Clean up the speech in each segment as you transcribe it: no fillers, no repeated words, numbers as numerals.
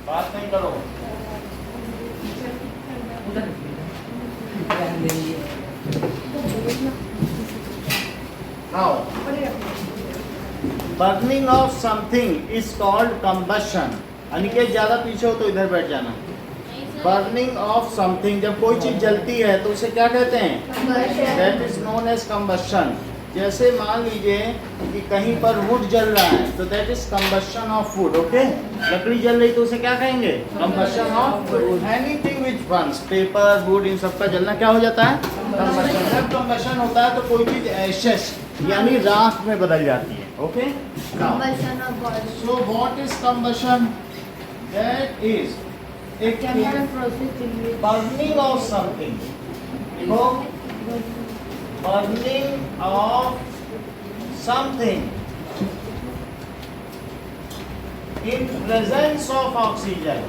बात नहीं करो। Now, burning of something is called combustion. Aniket ज्यादा पीछे हो तो इधर बैठ जाना। बर्निंग ऑफ समथिंग, जब कोई चीज जलती है तो उसे क्या कहते हैं? That is known as combustion. जैसे मान लीजिए कि कहीं पर वुड जल रहा है तो that is combustion of wood. Okay, लकड़ी जल रही तो उसे क्या कहेंगे? Combustion of wood. Anything which burns, paper, wood, इन सब का जलना क्या हो जाता है? कंबशन। जब कंबशन होता है तो कोई चीज एशेस यानी राख में बदल जाती है। Okay, so what is combustion? That is burning of something. Burning of something in presence of oxygen.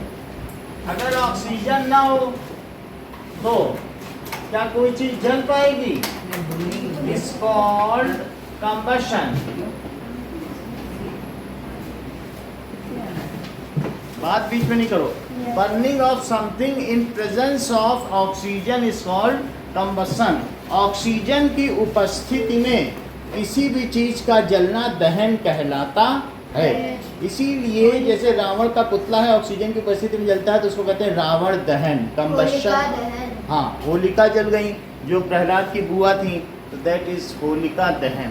अगर ऑक्सीजन ना हो तो क्या कोई चीज जल पाएगी? It's called combustion. बात बीच में नहीं करो। Burning of something in presence of oxygen is called combustion. Oxygen की उपस्थिति में किसी भी चीज का जलना दहन कहलाता है। इसीलिए जैसे रावण का पुतला है ऑक्सीजन की उपस्थिति में जलता है तो उसको कहते हैं रावण दहन, कंबशन। हाँ, होलिका जल गई जो प्रहलाद की बुआ थी तो दैट इज होलिका दहन।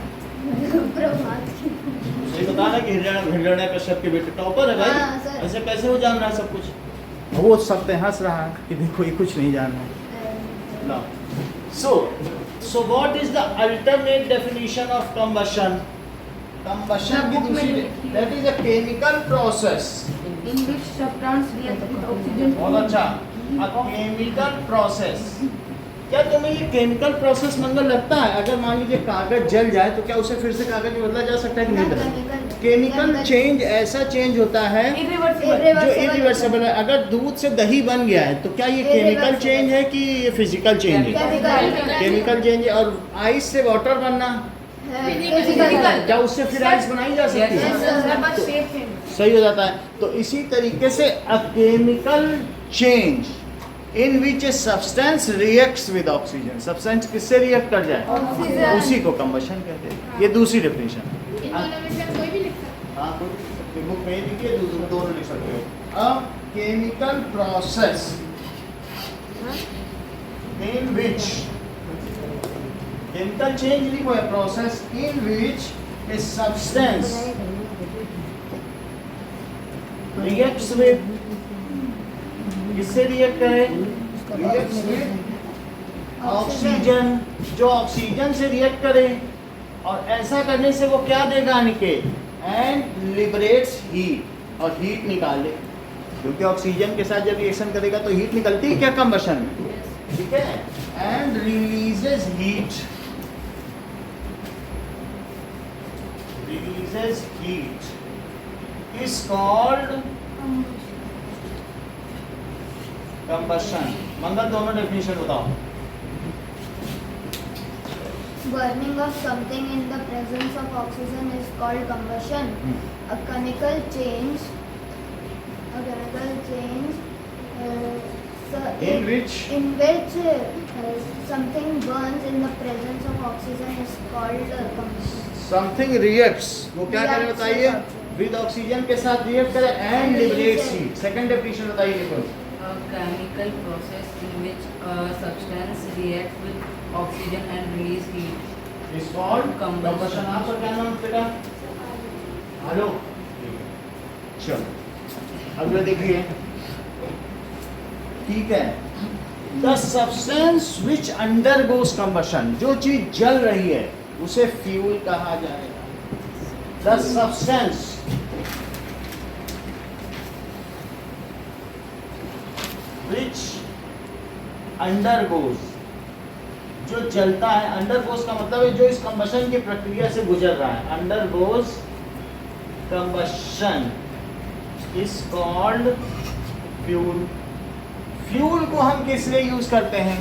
बताना कि हिरण्यकश्यप के बेटे टॉपर है भाई, ऐसे कैसे वो जान रहा है सब कुछ? वो सब पे हंस रहा है कि देखो ये कुछ नहीं जान रहा। So what is the alternate definition of combustion? Combustion की दूसरी, that is a chemical process in which substance react with oxygen. बहुत अच्छा, a chemical process। क्या तुम्हें ये केमिकल प्रोसेस मंगल लगता है? अगर मान लीजिए कागज जल जाए तो क्या उसे फिर से कागज में बदला जा सकता है कि नहीं बदला? केमिकल चेंज ऐसा चेंज होता है जो इरिवर्सिबल है। अगर दूध से दही बन गया है तो क्या ये केमिकल चेंज है कि ये फिजिकल चेंज है? केमिकल चेंज है। और आइस से वाटर बनना, क्या उससे फिर आइस बनाई जा सकती है? सही हो जाता है। तो इसी तरीके से a chemical change in which a substance reacts with oxygen. Substance किससे रिएक्ट कर जाए उसी को कंबशन कहते हैं। ये दूसरी डेफिनेशन है। हाँ, कोई भी लिख सकते हैं, बुक में लिखिए, दोनों लिख सकते हो। A chemical process in which, chemical change नहीं हुआ, process in which a substance reacts with, किससे रिएक्ट करे? Reacts with oxygen. जो ऑक्सीजन से रिएक्ट करे और ऐसा करने से वो क्या देगा अनिकेत? एंड लिबरेट्स हीट, और हीट निकाले, क्योंकि ऑक्सीजन के साथ जब रिएक्शन करेगा तो हीट निकलती है क्या कंबशन में? ठीक है। And releases heat, releases heat is called combustion. Mangal दोनों डेफिनेशन बताओ। Burning of something in the presence of oxygen is called combustion. A chemical change in which something burns in the presence of oxygen is called combustion. Something reacts, वो क्या करे बताइए? With oxygen के साथ react करे and liberates heat. Second definition बताइए कोई। A chemical process in which a substance reacts with oxygen and release heat is called combustion. combustion। आपका क्या नाम बेटा? हेलो, चलो अगला देखिए। ठीक है, the substance which undergoes combustion, जो चीज जल रही है उसे फ्यूल कहा जाएगा। द सब्सटेंस विच अंडरगोज, जो जलता है, अंडरगोज का मतलब है जो इस कंबशन की प्रक्रिया से गुजर रहा है। Undergoes combustion is called fuel. Fuel को हम किस लिए यूज करते हैं?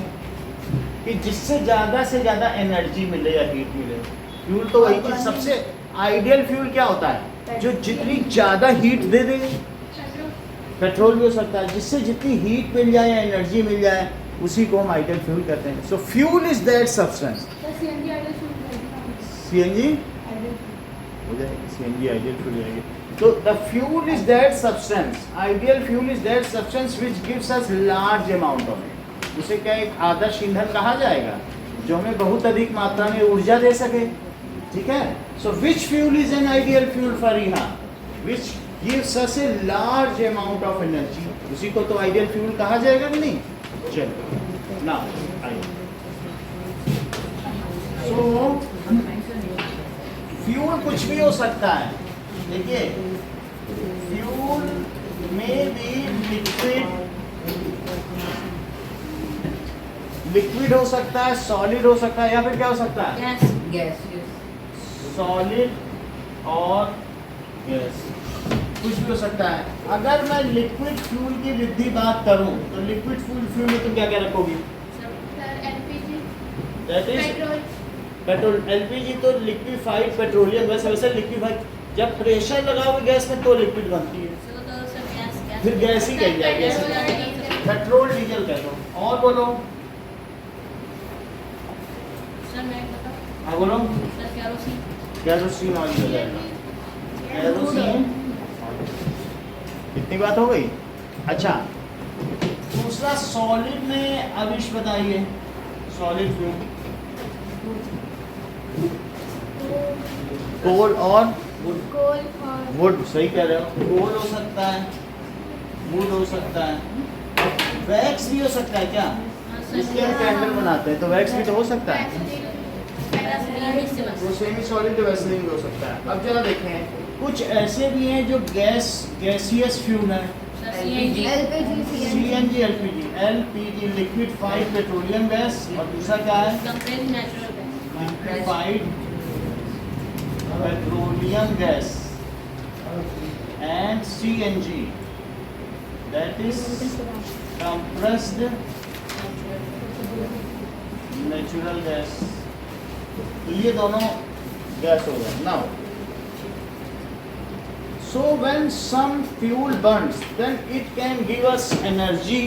कि जिससे ज़्यादा से ज़्यादा एनर्जी मिले या हीट मिले। फ्यूल तो वही चीज़, सबसे आइडियल फ्यूल क्या होता है, जो जितनी ज़्यादा हीट दे दे। पेट्रोल भी हो सकता है, जिससे जितनी हीट मिल जाए या एनर्जी मिल जाए उसी को हम आइडियल फ्यूल कहते हैं। सो fuel is that substance. CNG हो जाएगी, सीएनजी आइडियल फ्यूल हो जाएगी। तो the fuel is that substance, ideal fuel is that substance which gives us large amount of it. उसे क्या एक आदर्श ईंधन कहा जाएगा जो हमें बहुत अधिक मात्रा में ऊर्जा दे सके। ठीक है, so which fuel is an ideal fuel for यहाँ, which gives us a large amount of energy, उसी को तो आइडियल फ्यूल कहा जाएगा कि नहीं। चलो ना आइए, सो फ्यूल कुछ भी हो सकता है। देखिए, फ्यूल में भी लिक्विड हो सकता है, सॉलिड हो सकता है, या फिर क्या हो सकता है, गैस। सॉलिड और गैस, कुछ भी हो सकता है। अगर मैं लिक्विड फ्यूल की वृद्धि बात करूं तो लिक्विड फ्यूल में तुम क्या क्या रखोगी, दैट इज पेट्रोल। एलपीजी तो लिक्विफाइड पेट्रोलियम गैस, वैसे लिक्विफाइड, जब प्रेशर लगाओगे गैस में तो लिक्विड बनती है, फिर गैस ही कही जाएगी, पेट्रोल डीजल कह दो। और बोलो, हाँ बोलो, कैरोसिन ऑयल हो जाएगा, कैरोसिन। कितनी बात हो गई। अच्छा, दूसरा सॉलिड में अविश बताइए, सॉलिड फ्यूल, कोल और वुड, सही कह रहे हो, कोल हो सकता है, वुड हो सकता है, वैक्स भी हो सकता है। क्या, जिसके हम कैंडल बनाते हैं तो वैक्स भी तो हो सकता है, वो सेमी सॉलिड तो वैसे भी हो सकता है। अब जरा देखें, कुछ ऐसे भी हैं जो गैसियस फ्यूल है, CNG, LPG. LPG liquefied petroleum gas, और दूसरा क्या है, liquefied petroleum gas, and CNG that is compressed natural gas. तो ये दोनों गैस हो गए। Now so when some fuel burns then it can give us energy,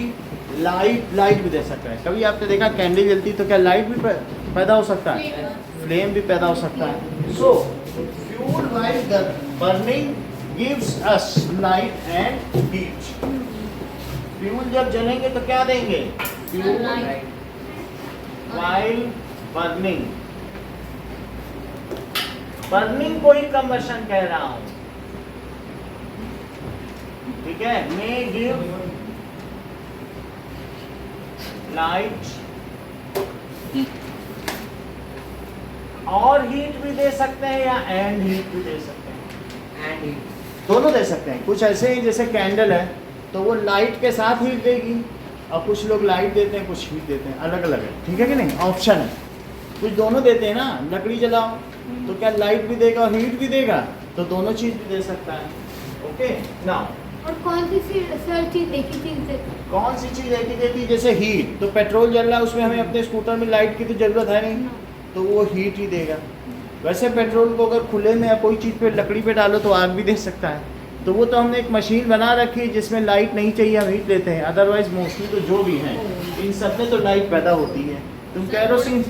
light भी दे सकता है। कभी आपने देखा कैंडल जलती तो क्या लाइट भी पैदा हो सकता है, फ्लेम भी पैदा हो सकता है। सो fuel while burning gives us light and heat। Fuel जब जलेंगे तो क्या देंगे, फ्यूल while burning, बर्निंग को ही कंबशन कह रहा हूं। ठीक है, मे गिव लाइट और हीट भी दे सकते हैं, या एंड हीट भी दे सकते हैं, एंड हीट दोनों दे सकते हैं। कुछ ऐसे ही जैसे कैंडल है तो वो लाइट के साथ हीट देगी, और कुछ लोग लाइट देते हैं, कुछ हीट देते हैं, अलग अलग है। ठीक है कि नहीं, ऑप्शन है। कुछ दोनों देते हैं ना, लकड़ी जलाओ तो क्या लाइट भी देगा और हीट भी देगा, तो दोनों चीज भी दे सकता है। ओके नाउ, और कौन सी चीज एक ही चीज देती है? कौन सी चीज एक ही देती है, जैसे हीट, तो पेट्रोल जल रहा है उसमें हमें अपने स्कूटर में लाइट की तो जरूरत है नहीं, तो वो हीट ही देगा। वैसे पेट्रोल को अगर खुले में या कोई चीज़ पे लकड़ी पे डालो तो आग भी दे सकता है। तो वो तो हमने एक मशीन बना रखी है जिसमें लाइट नहीं चाहिए, हम हीट लेते हैं। अदरवाइज मोस्टली तो जो भी हैं इन सब में तो लाइट पैदा होती है। तुम कैरोसिन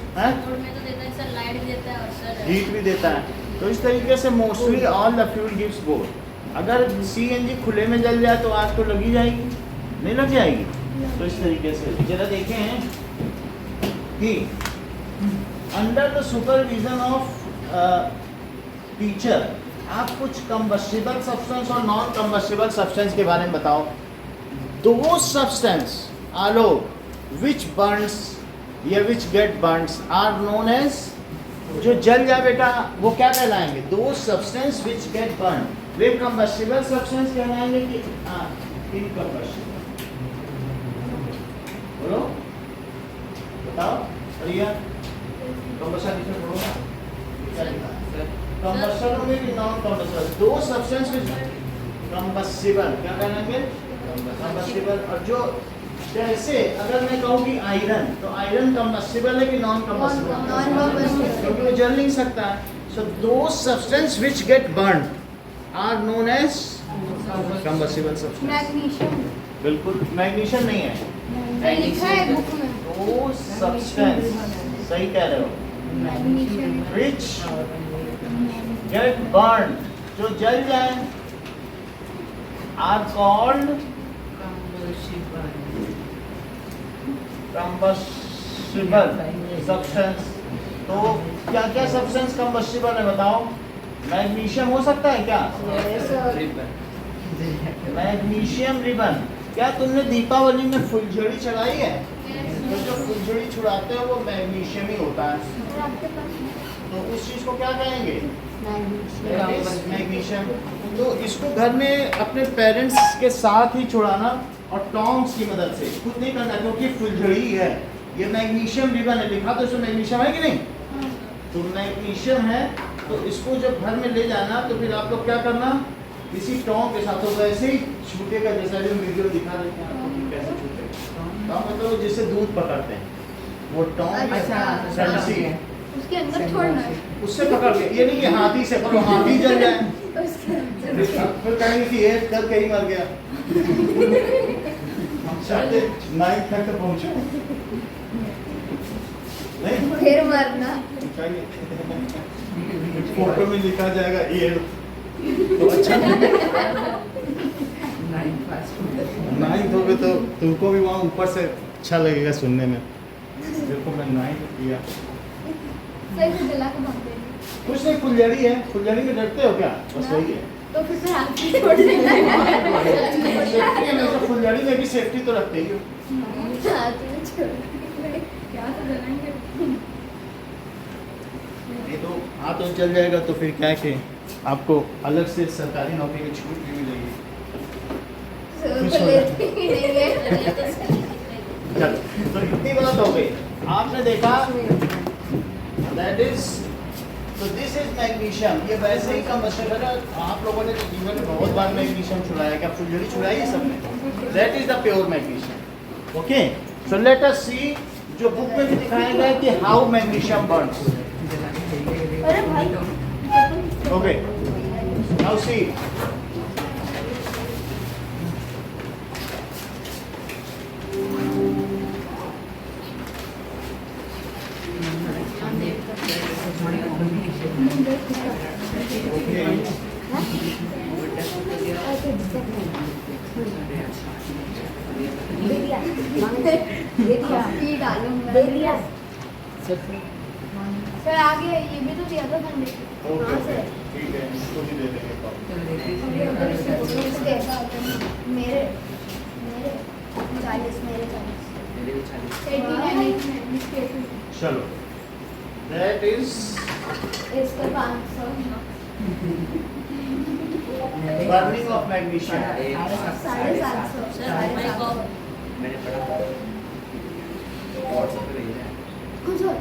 हीट भी देता है। तो इस तरीके से mostly all the fuel gives both. अगर सीएनजी खुले में जल जाए तो आग तो लगी जाएगी, नहीं लग जाएगी। तो इस तरीके से जरा देखें कि under the supervision of teacher आप कुछ कंबस्टिबल सब्सटेंस और नॉन कंबस्टिबल सब्सटेंस के बारे में बताओ। दो सब्सटेंस आलोक विच बर्न्स या which get burns are known as, जो जल जाए बेटा वो क्या कहलाएंगे? Those substance which get burn, they combustible substance कहलाएंगे कि इनकंबस्टिबल? बोलो बताओ प्रिया, कंबस्शन किसमें बोलो? कंबस्शन में कि नॉन कंबस्टिबल? दो सब्सटेंस विच कंबस्टिबल क्या कहलाएंगे? कंबस्टिबल। और जो जैसे अगर मैं कहूँ कि आयरन, तो आयरन कंबस्टिबल है कि नॉन कंबस्टिबल? Non-combustible. क्योंकि वो जल नहीं सकता है। सो दो substance which get burn are known as combustible substance. Magnesium बिल्कुल मैग्नीशियम नहीं है। लिखा है बुक में। दो सब्सटेंस, सही कह रहे हो, मैग्नीशियम विच गेट बर्न, जो जल जाए, आर कॉल्ड कंबस्टिबल सब्सटेंस। तो क्या क्या सब्सटेंस कंबस्टिबल है बताओ? मैग्नीशियम हो सकता है क्या? Magnesium ribbon. क्या तुमने दीपावली में फुलझड़ी चढ़ाई है? तो जो फुलझड़ी छुड़ाते हैं वो मैग्नीशियम ही होता है। तो उस चीज को क्या कहेंगे? मैग्नीशियम। तो इसको घर में अपने पेरेंट्स के साथ ही छुड़ाना और टोंग्स की मदद से, खुद नहीं करना, क्योंकि फुलझड़ी है, ये मैग्नीशियम रिबन है, लिखा तो इसमें मैग्नीशियम है कि नहीं? तो मैग्नीशियम है, तो इसको जब घर में ले जाना तो फिर आप लोग क्या करना, इसी टोंग के साथ, तो वैसे ही छूटेगा जैसा जो वीडियो दिखा रहे हैं आपको कि कैसे छूटेगा। टोंग मतलब जिससे दूध पकड़ते हैं, वो टोंग सरसी है, उसके अंदर छोड़ना है। उससे पकड़ के, ये नहीं कि हाथी से पकड़ो, हाथी जल जाए फिर कहेंगे कि ये कर के ही मर गया। हम चाहते 9th तक तो पहुंचे नहीं, फिर मरना। फोटो में लिखा जाएगा ये, तो अच्छा 9th हो गए तो तुमको भी वहाँ ऊपर से अच्छा लगेगा सुनने में। देखो मैं 9th किया, सही से जला के भाग देंगे। कुछ नहीं, फुलझड़ी है, फुलझड़ी में डरते हो क्या? बस वही है। तो फिर से हाथ से छोड़ देना है। सेफ्टी है, तो फुलझड़ी में भी सेफ्टी तो रखते ही हो। हाथ में छोड़ देंगे। क्या तो जलाएंगे। ये तो हाथ तो चल जाएगा तो फिर क्या है कि आपको अलग से सरकारी नौकरी की छूट भी मिलेगी। तो लेते ही नहीं है। चलो, तो इतनी बात हो गई। आपने देखा दैट इज, तो दिस इज मैग्नीशियम। ये वैसे ही कंबस्टिबल है। आप लोगों ने तो जीवन में बहुत बार मैग्नीशियम छुड़ाया, क्या फुलझड़ी छुड़ाई है सबने? That is the pure magnesium. Okay, so let us see, जो बुक में भी दिखाया गया है कि हाउ मैग्नीशियम बर्न्स। अरे भाई ओके, नाउ सी, ये डालूंगा। सर आगे ये भी तो दिया था ठंडे ओके ओके, ठीक है, इसको भी दे देंगे तो। मेरे मेरे 40 मेरे 40 चलो, दैट इज इसका 500 बर्निंग ऑफ मैग्नीशियम। 750 मैंने पढ़ा व्हाट्सएप पे भेजा है। कुछ और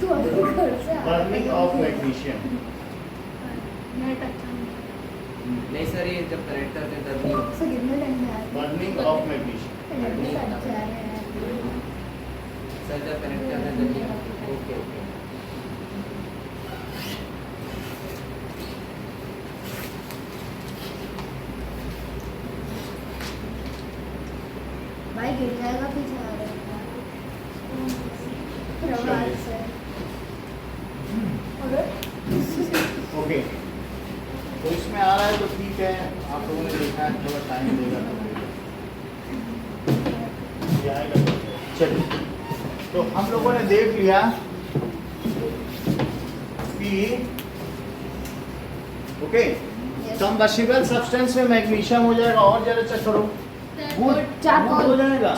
तू अपने घर से आ बर्निंग ऑफ मैग्नीशियम। नेट अच्छा नहीं नहीं सर, ये जब कनेक्ट करते हैं तब नहीं होता। से कितने टाइम में आया बर्निंग ऑफ मैग्नीशियम। नेट अच्छा है सर जब कनेक्ट करते हैं तब नहीं होता। Okay okay. भाई गिर जाएगा पीछे आ रहा प्रवास से ओके, तो इसमें आ रहा है तो ठीक है, आप लोगों ने देखा है, थोड़ा टाइम देगा तो ये आएगा। चलिए, तो हम लोगों ने देख लिया कि ओके, कंबस्टिबल सब्सटेंस में मैग्नीशियम हो जाएगा, और जरा चेक करो, वुड हो जाएगा,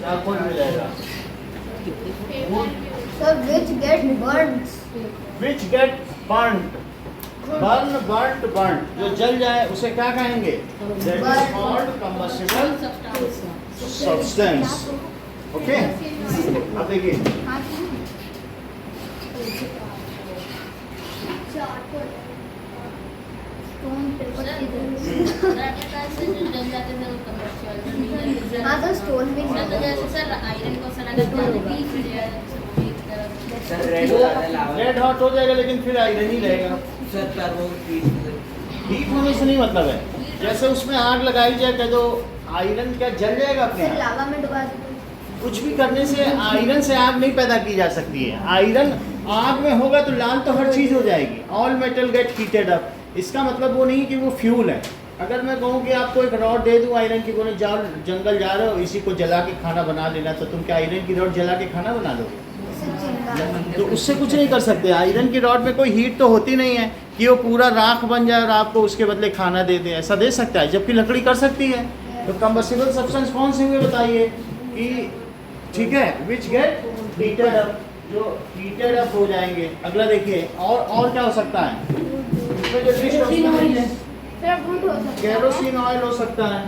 चारकोल हो जाएगा, sir which get burnt which get burned, burn, जो जल जाए उसे क्या कहेंगे? That is called combustible substance. Okay, अब देखिए, स्टोन पेपर की सर आपने कहा सर जो जल जाते थे वो कमर्शियल हाँ तो स्टोन भी सर तो जैसे सर आयरन को सर अगर डाल दी फिर सर रेड हो जाता है लावा रेड हॉट हो जाएगा लेकिन फिर आयरन ही रहेगा। सर पर वो हीट होने से नहीं मतलब है, जैसे उसमें आग लगाई जाए क्या तो आयरन क्या जल जाएगा अपने फिर आप? लावा में डुबा दो। कुछ भी करने से आयरन से आग नहीं पैदा की जा सकती है। आयरन आग में होगा तो लाल तो हर चीज़ हो जाएगी। All metal gate heated up, इसका मतलब वो नहीं कि वो फ्यूल है। अगर मैं कहूँ कि आपको एक रॉड दे दूँ आयरन की, बोले जाओ जंगल जा रहे हो इसी को जला के खाना बना लेना, तो तुम क्या आयरन की रॉड जला के खाना बना लोगे? उससे चिंगारी। तो उससे कुछ नहीं कर सकते। आयरन की रॉड में कोई हीट तो होती नहीं है कि वो पूरा राख बन जाए और आपको उसके बदले खाना दे दे, ऐसा दे सकता है, जबकि लकड़ी कर सकती है। तो कंबस्टिबल सब्सटेंस कौन से हुए बताइए कि ठीक है, विच गेट हीटेड अप, जो हीटेड अप हो जाएंगे। अगला देखिए, और क्या हो सकता है? इसमें जो डिश फिर वुड हो सकता है। केरोसिन ऑयल हो सकता है,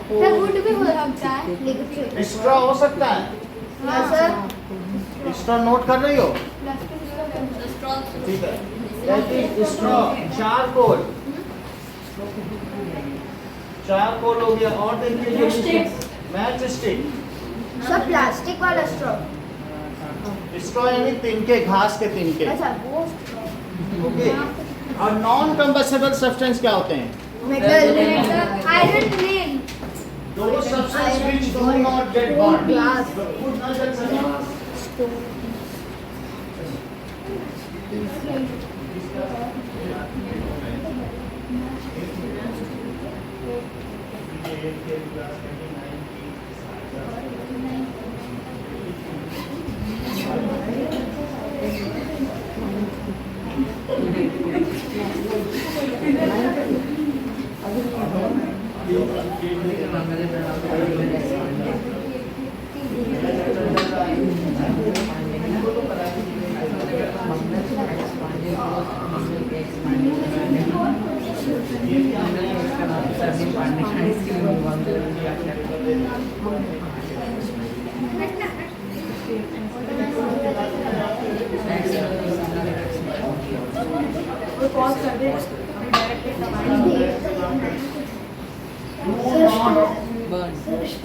फिर वुड भी हो सकता है लिक्विड। स्ट्रॉ हो सकता है। हाँ सर। स्ट्रॉ नोट कर रही हो? स्ट्रॉन्ग ठीक है, that is straw. Charcoal, charcoal हो गया। और देखिए मैच स्टिक, सर प्लास्टिक वाला स्ट्रॉ। स्ट्रॉ यानी तिनके, घास के तिनके। अच्छा वो ओके। और नॉन कंबस्टिबल सब्सटेंस क्या होते हैं? Metal iron nail. Those substances which do not get burned. Glass. खुद ना जल सके।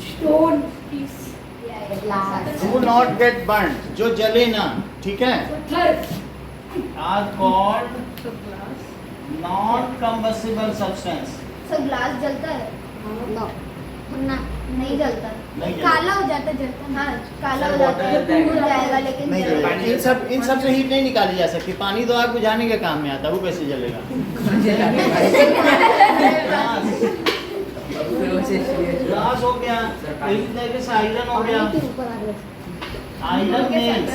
Stone piece. Do not get burnt, जो जले ना, ठीक है? Are called non-combustible substance. Sir glass जलता है? ना नहीं जलता। नहीं जलता। काला हो जाता है, जलता। हाँ काला हो सर, जाता है, water टूट जाएगा लेकिन नहीं जलेगा। जलेगा। इन सब से हीट नहीं निकाली जा सकती। पानी तो आग बुझाने के काम में आता है, वो कैसे जलेगा? ग्लास हो गया, इसी तरीके से आयरन हो गया। आयरन नेल्स,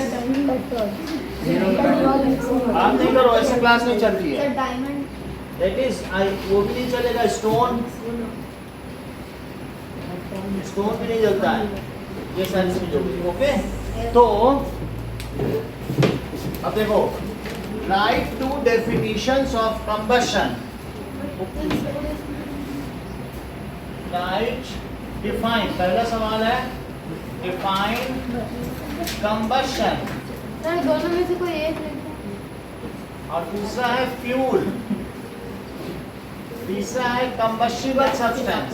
आप नहीं करो, ऐसे क्लास नहीं चलती सर है। डायमंड। दैट इज वो भी नहीं चलेगा। स्टोन, स्टोन भी नहीं जलता है, ये साइंस में जो। ओके, तो अब देखो, right to definitions of combustion. Right, define, पहला सवाल है डिफाइन कंबशन, सर दोनों में से कोई एक लेते और दूसरा है फ्यूल, तीसरा है combustible substance.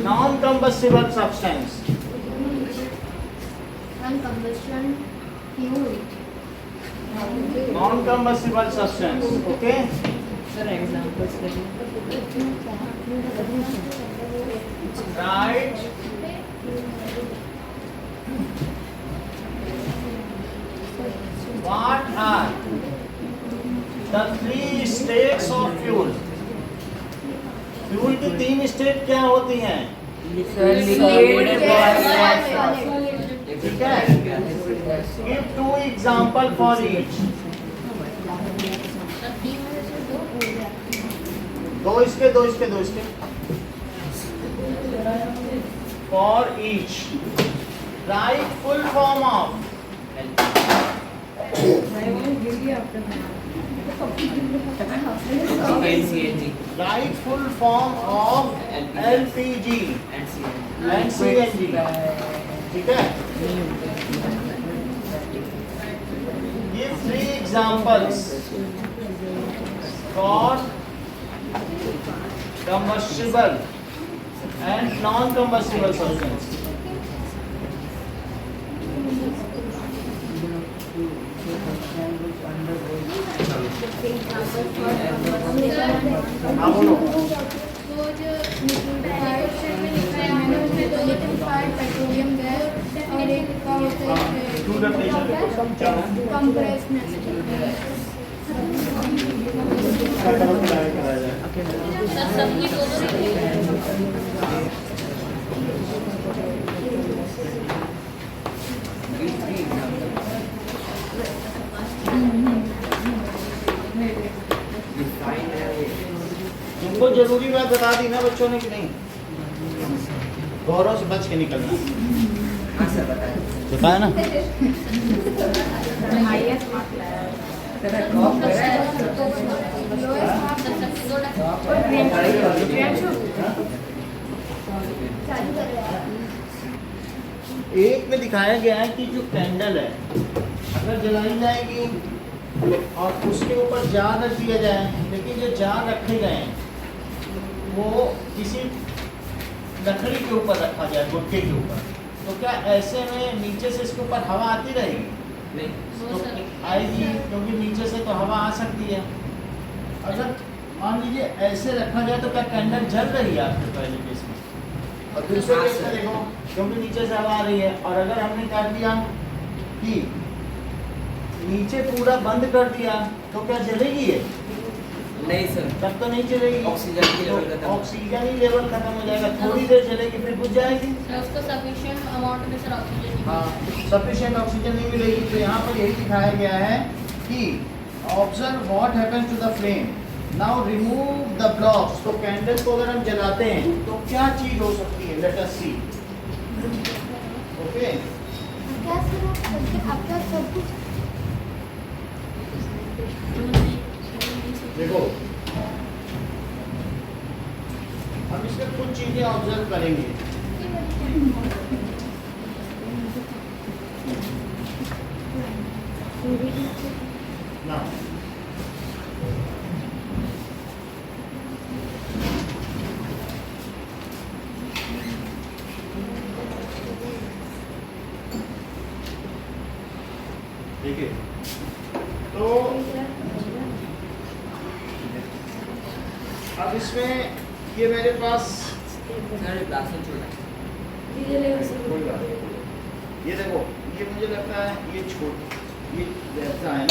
Non combustible substance, हैं। Combustion fuel. Non combustible substance. Okay, sir examples right what are the three states of fuel? Fuel की तीन स्टेट क्या होती हैं? ठीक है, give two examples for each. दो इसके, दो इसके, दो इसके। For each, right full form of. Right full form of LPG and CNG. ठीक है? Give 3 examples for combustible and non-combustible substance. हाँ बोलो। वो जो क्वेश्चन में लिखा है मैंने उसमें दो लिक्विफाइड पेट्रोलियम गैस और एक का होता है टू डेफिनेशन देखो क्या कंप्रेस्ड नेचुरल कराया जाए। सर सबकी दो लिखी है तुमको जरूरी बात बता दी ना बच्चों ने कि नहीं? गौरव से बच के निकलना। हाँ सर बताएं। बताया ना? एक में दिखाया गया है कि जो कैंडल है अगर जलाई जाएगी और उसके ऊपर जार रख दिया जाए, लेकिन जो जार रखे गए हैं वो किसी लकड़ी के ऊपर रखा जाए, गुटके के ऊपर, तो क्या ऐसे में नीचे से इसके ऊपर हवा आती रहेगी? नहीं। तो आएगी, क्योंकि नीचे से तो हवा आ सकती है। अगर मान लीजिए ऐसे रखा जाए तो क्या कैंडल जल रही है आपके पहले केस में? और दूसरे केस में देखो, क्योंकि नीचे से हवा आ रही है, और अगर हमने क्या किया कि नीचे पूरा बंद कर दिया तो क्या जलेगी ये? नहीं सर। तब तो नहीं चलेगी। ऑक्सीजन की लेवल खत्म। ऑक्सीजन ही लेवल खत्म हो जाएगा, थोड़ी देर चलेगी फिर बुझ जाएगी। सर उसको सफिशिएंट अमाउंट में सर ऑक्सीजन नहीं हाँ, सफिशिएंट ऑक्सीजन नहीं मिलेगी। तो यहाँ पर यही दिखाया गया है कि observe what happens to the flame, now remove the blocks. तो कैंडल को अगर हम जलाते हैं तो क्या चीज हो सकती है? लेट अस सी। ओके, क्या सर आपका सब कुछ देखो हम इसमें कुछ चीजें ऑब्जर्व करेंगे। ना देखिए, तो अब इसमें ये मेरे पास सर ग्लास में छोटा। कोई बात नहीं। ये देखो, ये मुझे लगता है ये ये ऐसा है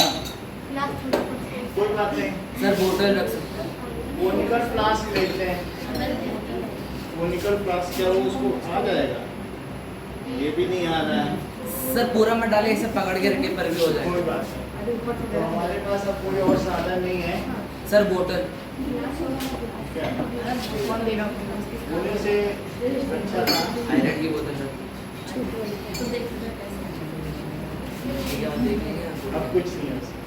ना, कोई बात नहीं। सर बोतल रख सकते हैं। वो निकल फ्लास्क लेते हैं, वो निकल फ्लास्क क्या वो उसको आ जाएगा? ये भी नहीं आ रहा है। सर पूरा मत डाले, इसे पकड़ के रखे पर भी हो कोई जाएगा। बात नहीं। तो हमारे पास अब कोई और साधन नहीं है। सर बोतल। क्या बोलने से अच्छा था। आयरन की बोतल सर। ठीक है, हम देख लेंगे ना। अब कुछ नहीं है उसमें।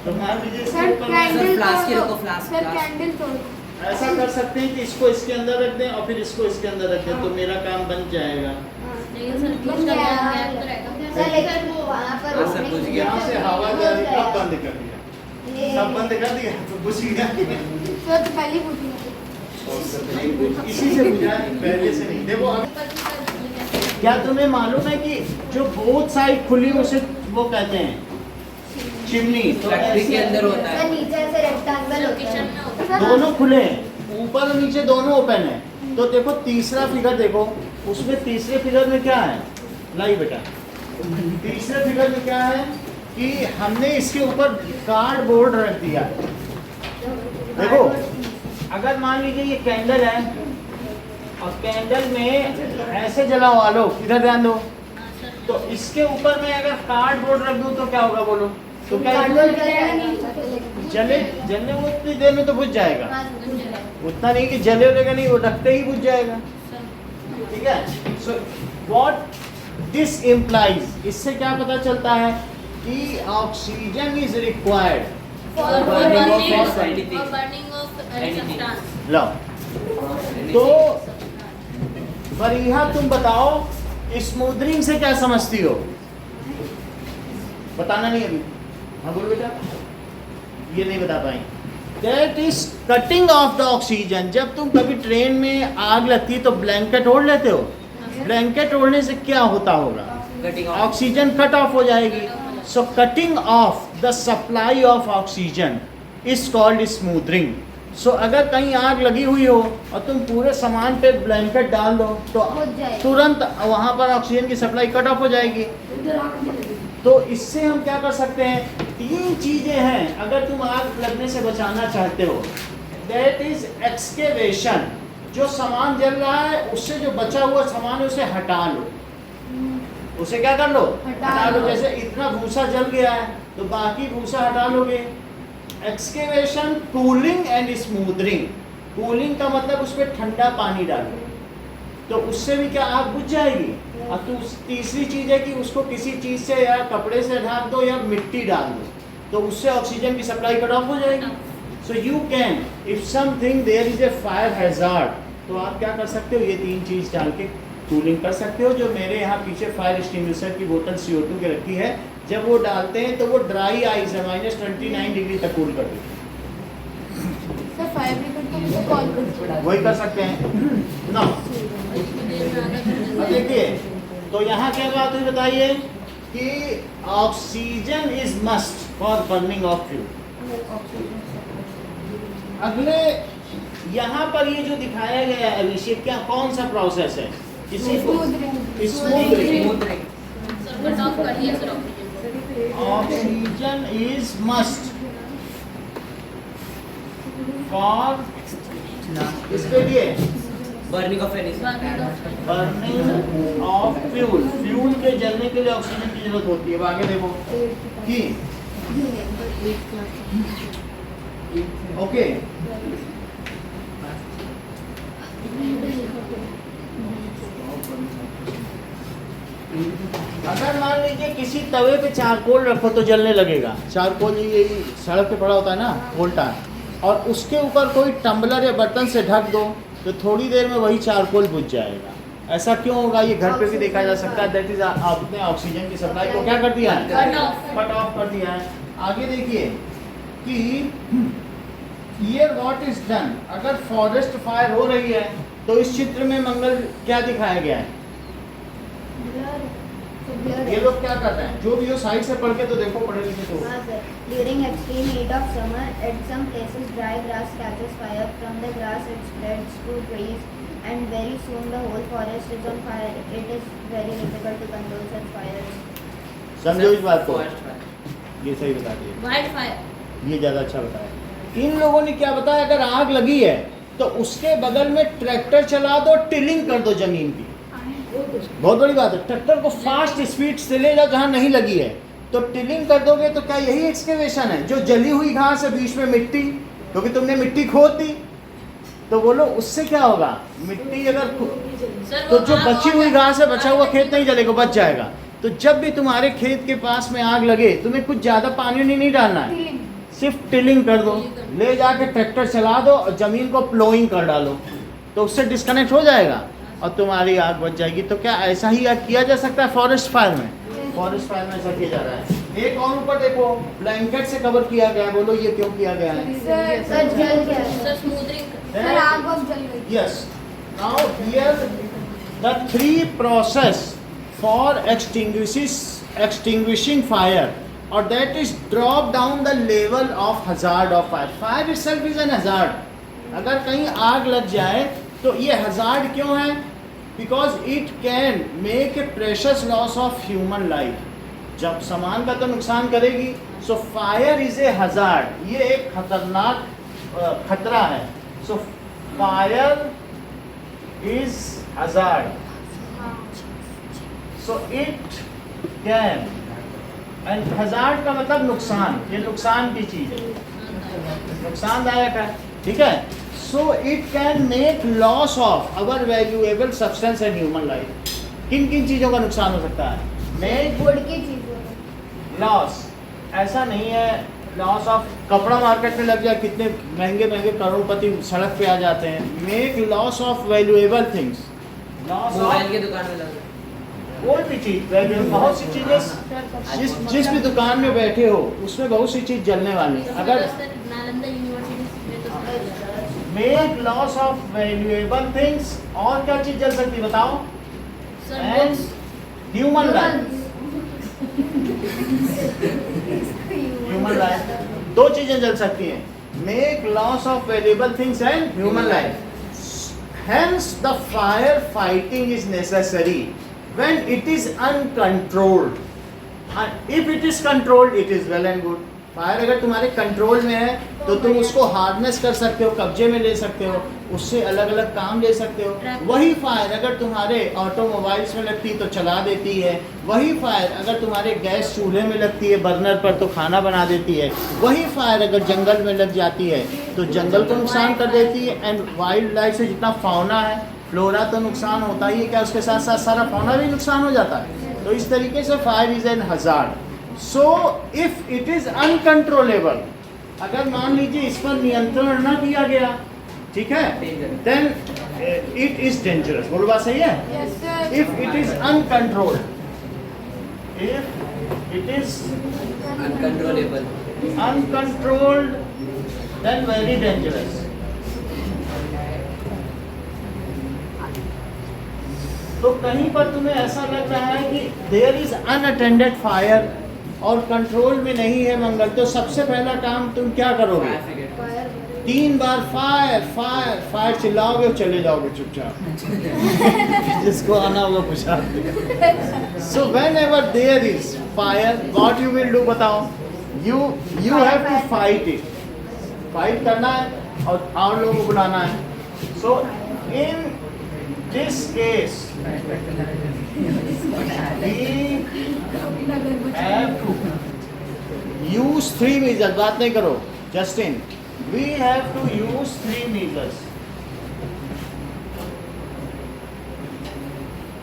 तो मान लीजिए इसके सर ऊपर कैंडल फ्लास्क ही तोड़ रखो, दो। Flask, sir flask. कैंडल तोड़ दो। ऐसा कर सकते हैं कि इसको इसके अंदर रख दें और फिर इसको इसके अंदर रख दें, तो मेरा काम बन जाएगा। लेकिन सर बीच का गैप तो रहेगा। सर लेकिन वो वहाँ पर हाँ, सर, बुझ गया। यहाँ से हवा जा रही, अब बंद कर दिया, सब बंद कर दिया तो बुझ गया। तो पहले पूछना इसी से बुझा है, पहले से नहीं। देखो अब क्या तुम्हें मालूम है कि जो बोथ साइड खुली उसे वो कहते हैं चिमनी? तो फैक्ट्री के अंदर होता सर है। नीचे ऐसे रेक्टेंगल होता किचन में होता है है। सर, दोनों खुले हैं, ऊपर और नीचे दोनों ओपन है। तो देखो तीसरा फिगर देखो, उसमें तीसरे फिगर में क्या है? लाई बेटा, तीसरे फिगर में क्या है कि हमने इसके ऊपर कार्डबोर्ड रख दिया। देखो, अगर मान लीजिए ये कैंडल है और कैंडल में ऐसे जला हुआ, लो इधर ध्यान दो, तो इसके ऊपर में अगर कार्डबोर्ड रख दूं तो क्या होगा बोलो? तो क्या जले जलने वो उतनी देर में तो बुझ जाएगा, उतना नहीं कि जले होगा नहीं, वो रखते ही बुझ जाएगा। ठीक है, सो व्हाट दिस इम्प्लाइज, इससे क्या पता चलता है कि oxygen is required For burning of burning anything. or burning of any Anything. substance. लो। तो फरीहा तुम बताओ स्मूदरिंग से क्या समझती हो? बताना नहीं अभी। हाँ बोलो बेटा, ये नहीं बता पाई। That is cutting off the oxygen. जब तुम कभी ट्रेन में आग लगती है तो ब्लैंकेट ओढ़ लेते हो, ब्लैंकेट ओढ़ने से क्या होता होगा? Cutting off oxygen cut off हो जाएगी। So cutting off the supply of oxygen is called smothering. सो अगर कहीं आग लगी हुई हो और तुम पूरे सामान पे ब्लैंकेट डाल दो तो बुझ जाएगी। तुरंत वहाँ पर ऑक्सीजन की सप्लाई कट ऑफ हो जाएगी। तो इससे हम क्या कर सकते हैं? 3 चीजें हैं अगर तुम आग लगने से बचाना चाहते हो। That is excavation. जो सामान जल रहा है उससे जो बचा हुआ सामान है उसे हटा लो। उसे क्या कर लो? हटा लो। जैसे इतना भूसा जल गया है तो बाकी भूसा हटा लोगे। Excavation, cooling and smothering. Cooling का मतलब उस पर ठंडा पानी डालो तो उससे भी क्या आग बुझ जाएगी। और तो तीसरी चीज है कि उसको किसी चीज से या कपड़े से ढक दो या मिट्टी डाल दो तो उससे ऑक्सीजन की सप्लाई कट ऑफ हो जाएगी। So you can if something there is a fire hazard तो आप क्या कर सकते हो? ये 3 चीज डाल के कूलिंग कर सकते हो। जो मेरे यहाँ पीछे फायर एक्सटिंग्विशर की बोतल CO2 की रखी है, जब वो डालते हैं तो वो ड्राई आइस है -29 डिग्री तक कूल कर देती है। सर फायर ब्रिगेड को मुझे कॉल कर वही कर सकते हैं ना। अब देखिए तो यहाँ क्या बात हुई बताइए कि oxygen is must for burning of fuel. अगले यहाँ पर ये जो दिखाया गया है अभिषेक, क्या कौन सा प्रोसेस है? किसी को smothering. Oxygen is must for इसके लिए burning of any burning of fuel. Fuel के जलने के लिए ऑक्सीजन की जरूरत होती है। अब आगे देखो कि ओके अगर मान लीजिए किसी तवे पे चारकोल रखो तो जलने लगेगा। चारकोल यही सड़क पे पड़ा होता है ना, कोल्टा, और उसके ऊपर कोई टम्बलर या बर्तन से ढक दो तो थोड़ी देर में वही चारकोल बुझ जाएगा। ऐसा क्यों होगा? ये घर पे भी देखा जा सकता है। दैट इज आपने ऑक्सीजन की सप्लाई को क्या कर दिया है? कट ऑफ कर दिया है। आगे देखिए कि हियर व्हाट इज डन। अगर फॉरेस्ट फायर हो रही है तो इस चित्र में मंगल क्या दिखाया गया है? ये लोग क्या कर रहे हैं? जो भी हो साइड से पढ़ के तो देखो, पढ़े लिखे तो। During extreme heat of summer, at some places dry grass catches fire. From the grass it spreads to trees, and very soon the whole forest is on fire. It is very difficult to control such fires. समझो इस बात को। Forest fire. ये सही बता दिए, wild fire. ये ज्यादा अच्छा बताया। इन लोगों ने क्या बताया? अगर आग लगी है तो उसके बगल में ट्रैक्टर चला दो, टिलिंग कर दो जमीन की। बहुत बड़ी बात है। ट्रैक्टर को फास्ट स्पीड से ले जाओ जहाँ नहीं लगी है तो टिलिंग कर दोगे तो क्या यही एक्सकेवेशन है? जो जली हुई घास है बीच में मिट्टी, क्योंकि तुमने मिट्टी खोद दी तो बोलो उससे क्या होगा? मिट्टी अगर तो जो बची हुई घास है, बचा हुआ खेत नहीं जलेगा, बच जाएगा। तो जब भी तुम्हारे खेत के पास में आग लगे तुम्हें कुछ ज़्यादा पानी नहीं डालना है, सिर्फ टिलिंग कर दो, ले जाके ट्रैक्टर चला दो और ज़मीन को प्लोइंग कर डालो तो उससे डिस्कनेक्ट हो जाएगा और तुम्हारी आग बच जाएगी। तो क्या ऐसा ही किया जा सकता है फॉरेस्ट फायर में? फॉरेस्ट फायर में ऐसा किया जा रहा है। एक और ऊपर देखो, ब्लैंकेट से कवर किया गया है। बोलो ये क्यों किया गया है? सर जल गया। सर आग अब जल गई। Yes. Now here the 3 process for extinguishing fire, or that is drop down the level of hazard of fire. Fire itself is an hazard. अगर कहीं आग लग जाए तो ये hazard क्यों है? Because it can make a precious loss of human life. जब सामान का तो नुकसान करेगी, so fire is a hazard. ये एक खतरनाक खतरा है। So fire is hazard. So it can, and hazard का मतलब नुकसान, ये नुकसान की चीज है, नुकसानदायक है, ठीक है। So it can make loss of our valuable substance and human life. किन किन चीजों का नुकसान हो सकता है? Make वुड की चीजों लॉस, ऐसा नहीं है लॉस ऑफ कपड़ा मार्केट में लग जाए, कितने महंगे महंगे करोड़पति सड़क पे आ जाते हैं। Make loss of valuable things, loss mobile of की दुकान में लग कोई भी चीज, बहुत सी चीजें जिस भी दुकान में बैठे हो उसमें बहुत सी चीज जलने वाली है। अगर नालंदा यूनिवर्सिटी में तो make loss of valuable things, और क्या चीज जल सकती है बताओ? And human life, human life, दो चीजें जल सकती हैं, make loss of valuable things and human life. Hence the fire fighting is necessary when it is uncontrolled. And if it is controlled, it is well and good. Fire अगर तुम्हारे control में है तो तुम उसको हार्नेस कर सकते हो, कब्जे में ले सकते हो, उससे अलग अलग काम ले सकते हो। वही फायर अगर तुम्हारे ऑटोमोबाइल्स में लगती तो चला देती है, वही फायर अगर तुम्हारे गैस चूल्हे में लगती है बर्नर पर तो खाना बना देती है, वही फायर अगर जंगल में लग जाती है तो जंगल को नुकसान कर देती है। एंड वाइल्ड लाइफ से जितना फाउना है, फ्लोरा तो नुकसान होता ही है, क्या उसके साथ साथ सारा फाउना भी नुकसान हो जाता है। तो इस तरीके से fire is an hazard. So if it is uncontrollable, अगर मान लीजिए इस पर नियंत्रण न किया गया, ठीक है, देन इट इज डेंजरस। बोलो बात सही है? Yes sir. If it is uncontrolled, if it is uncontrollable, uncontrolled, then very dangerous. तो कहीं पर तुम्हें ऐसा लग रहा है कि देयर इज अनअटेंडेड फायर और कंट्रोल में नहीं है मंगल, तो सबसे पहला काम तुम क्या करोगे? फायर ब्रिगेड, 3 बार फायर फायर फायर चिल्लाओगे और चले जाओगे चुपचाप। जिसको आना होगा पूछा। So whenever there is fire, what you will do बताओ? You have to fight it, fight करना है और लोगों को बुलाना है। So in this case we have to use 3 measures। बात नहीं करो Justin, we have to use 3 measures।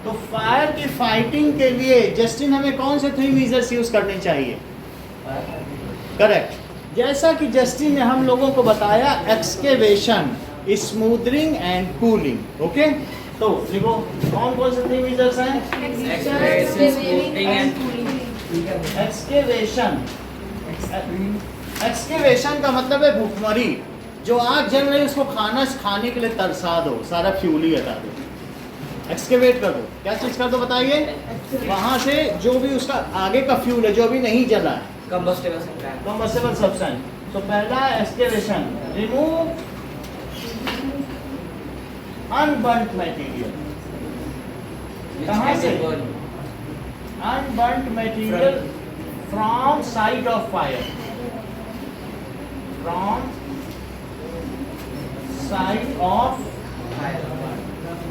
तो फायर की फाइटिंग के लिए जस्टिन हमें कौन से 3 measures यूज करने चाहिए? करेक्ट। जैसा कि जस्टिन ने हम लोगों को बताया, excavation, smoothening and cooling. Okay, तो देखो कौन कौन से 3 measures हैं? एक्सकेवेशन, एक्सकेवेशन का मतलब है भूखमरी। जो आग जल रही है उसको खाने के लिए तरसा दो, सारा फ्यूल ही हटा दो, एक्सकेवेट कर दो। क्या चीज कर दो बताइए? वहां से जो भी उसका आगे का फ्यूल है जो भी नहीं जला है, कंबस्टेबल सब्सटेंस। तो पहला एक्सकेवेशन, रिमूव अनबर्nt मटेरियल। कहाँ से? Unburnt material from site of fire, from site of fire.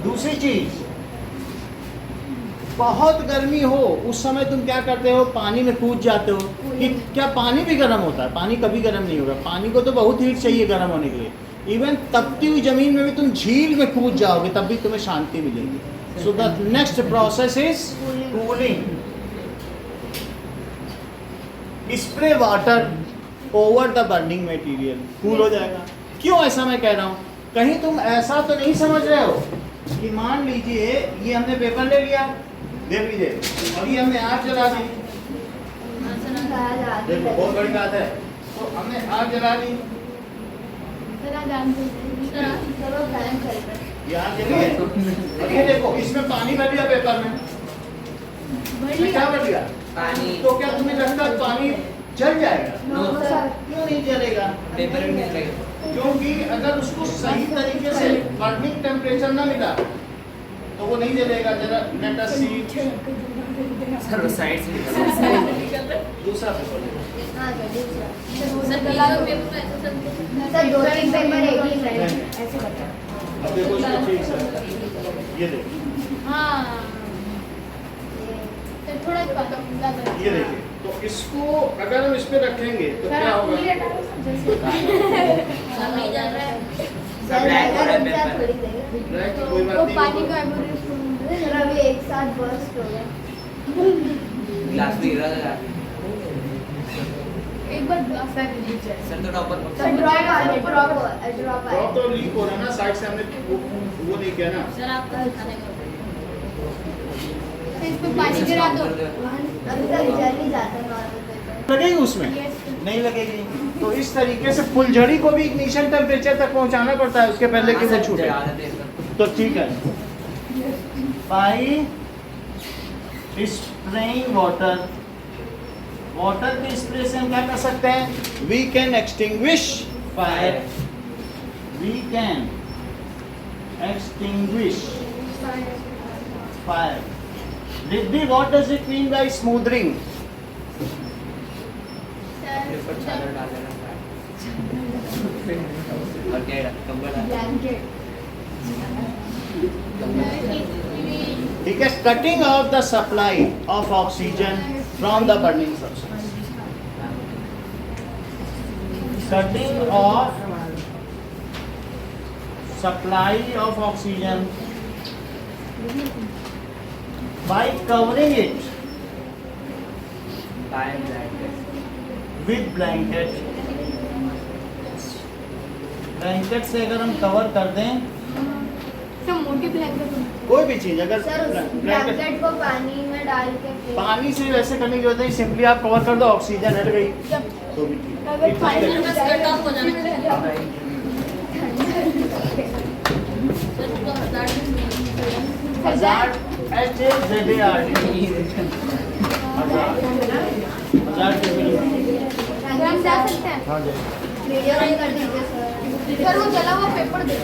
दूसरी चीज, बहुत गर्मी हो उस समय तुम क्या करते हो? पानी में कूद जाते हो। कि क्या पानी भी गर्म होता है? पानी कभी गर्म नहीं होगा, पानी को तो बहुत हीट चाहिए गर्म होने के लिए। इवन तपती हुई जमीन में भी तुम झील में कूद जाओगे तब भी तुम्हें शांति मिलेगी। So the next process is cooling. Spray water over the burning material, cool हो जाएगा। क्यों ऐसा मैं कह रहा हूँ? कहीं तुम ऐसा तो नहीं समझ रहे हो कि मान लीजिए ये हमने पेपर ले लिया, देख लीजिए, अभी हमने आग जला दी, देखो बहुत बड़ी बात है। तो हमने आग जला दी, ये आग जली है। अब ये देखो इसमें पानी भर दिया पेपर में, इसमें क्या भर दिया? पानी। तो क्या तुम्हें लगता है पानी जल जाएगा? नो सर, क्यों नहीं जलेगा? पेपर में नहीं लगेगा। क्योंकि अगर उसको सही तरीके से बर्निंग टेम्परेचर ना मिला तो वो नहीं जलेगा। जरा लेट अस सी, सर साइड से निकल दूसरा पेपर सर 2-3 पेपर एक ही है ऐसे बता। अब देखो इसको ठीक से, ये देखो, हाँ तो थोड़ा ज़्यादा ये देखिए। तो इसको अगर हम इस पे रखेंगे तो क्या होगा? नहीं जा रहा है। सर ऐसा थोड़ी देगा। ब्लैक की कोई बात वो नहीं, पानी का एवरेज सर अभी एक साथ बर्स्ट हो गया। ग्लास भी गिरा था एक बार ग्लास बैग नीचे सर, तो टॉपर सर ड्रॉप आया, ड्रॉप ड्रॉप आया। तो लीक हो रहा है ना, साइड से हमने वो नहीं किया ना। सर आपका दिखाने का फिर इस पे पानी गिरा दो। अभी तक जल ही जाता है नॉर्मल पेपर। लगेगी उसमें? Yes. नहीं लगेगी। तो इस तरीके से फुलझड़ी को भी इग्निशन टेम्परेचर तक पहुंचाना पड़ता है उसके पहले कि वो छूटे। तो ठीक है, बाई स्प्रेइंग वाटर, वाटर के स्प्रे से हम क्या कर सकते हैं? We can extinguish fire, we can extinguish fire. Riddhi, what does it mean by smothering? Blanket. ठीक है, cutting off the supply of oxygen from the burning substance, cutting off supply of oxygen by covering it with blanket। Blanket से अगर हम cover कर दें सब मोटी blanket. कोई भी चीज, अगर सर उस ब्लैंकेट ब्लैंकेट को पानी में डाल के फिर पानी से वैसे करने की जरूरत नहीं, सिंपली आप कवर कर दो, ऑक्सीजन हट गई तो भी ठीक है। अगर पानी में इतना कट ऑफ हो जाना हजार HAZARD, हजार हम जा सकते हैं। हाँ जी। वीडियो नहीं कर दीजिए सर। सर वो जला हुआ पेपर दे